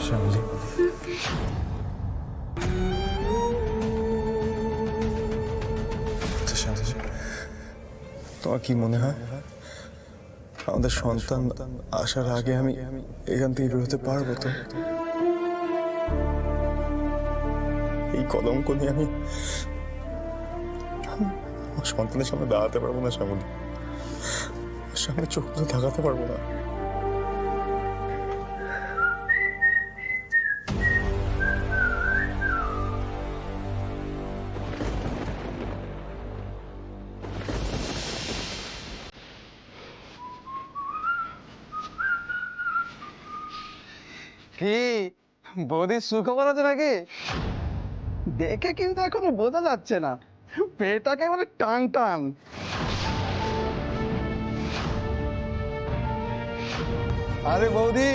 শ্যামলী, তোমার কি মনে হয় আমাদের সন্তান আসার আগে আমি এখান থেকে বেরোতে পারবো? তো এই কলঙ্ক নিয়ে আমি আমার সন্তানের সামনে দাঁড়াতে পারবো না শ্যামলী, সামনে চোখ তুলে তাকাতে পারবো না। কি বৌদির সুখবর আছে নাকি? দেখে কিন্তু এখনো বোঝা যাচ্ছে না, পেটটাকে মানে টান টান। আরে বৌদি,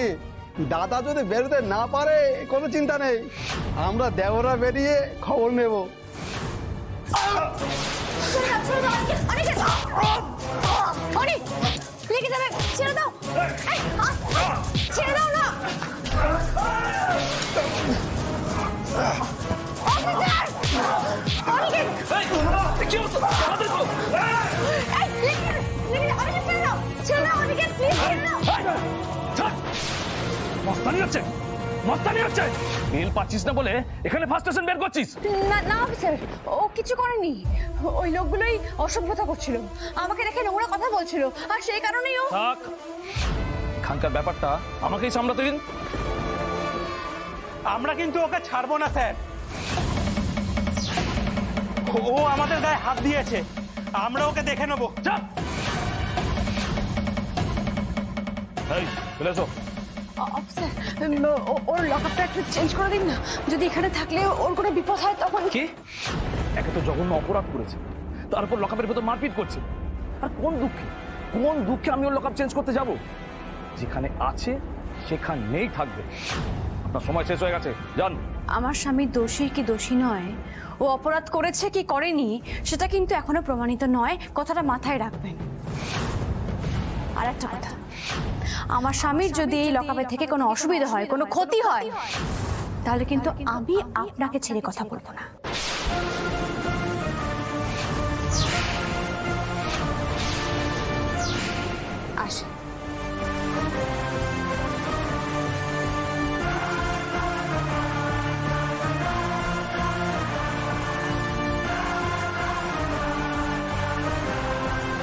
দাদা যদি বেরোতে না পারে কোনো চিন্তা নেই, আমরা দেওরা বেরিয়ে খবর নেব। ছেড়ে দাও, ছেড়ে দাও না। মস্তানি হচ্ছে, মস্তানি হচ্ছে। তেল পাচ্ছিস না বলে এখানে ফার্স্ট স্টেশন বের করছিস? না না অফিসার, ও কিছু করেনি। ওই লোকগুলোই অসভ্যতা করছিল, আমাকে দেখে নোংরা কথা বলছিল, আর সেই কারণেই ও। থাক, এখানকার ব্যাপারটা আমাকেই সামলাতে দিন। আমরা কিন্তু ওকে ছাড়বো না স্যার, ও আমাদের গায়ে হাত দিয়েছে, আমরা ওকে দেখে নেবো। যা, এই চলে এসো। অফিসার, ওর লকআপটা একটু চেঞ্জ করে দিন না, যদি এখানে থাকলে ওর কোনো বিপদ হয় তখন। কি একে তো জঘন্য অপরাধ করেছে, তারপর লকআপের ভেতর মারপিট করছে। আর কোন দুঃখে, কোন দুঃখে আমি ওর লকআপ চেঞ্জ করতে যাব? যেখানে আছে সেখানেই থাকবে। আপনার সময় শেষ হয়ে গেছে, যান। আমার স্বামী দোষী কি দোষী নয়, ও অপরাধ করেছে কি করেনি সেটা কিন্তু এখনো প্রমাণিত নয়, কথাটা মাথায় রাখবেন। আর একটা কথা, আমার স্বামীর যদি এই লকআপে থেকে কোনো অসুবিধা হয়, কোনো ক্ষতি হয়, তাহলে কিন্তু আমি আপনাকে ছেড়ে কথা বলবো না। আসুন।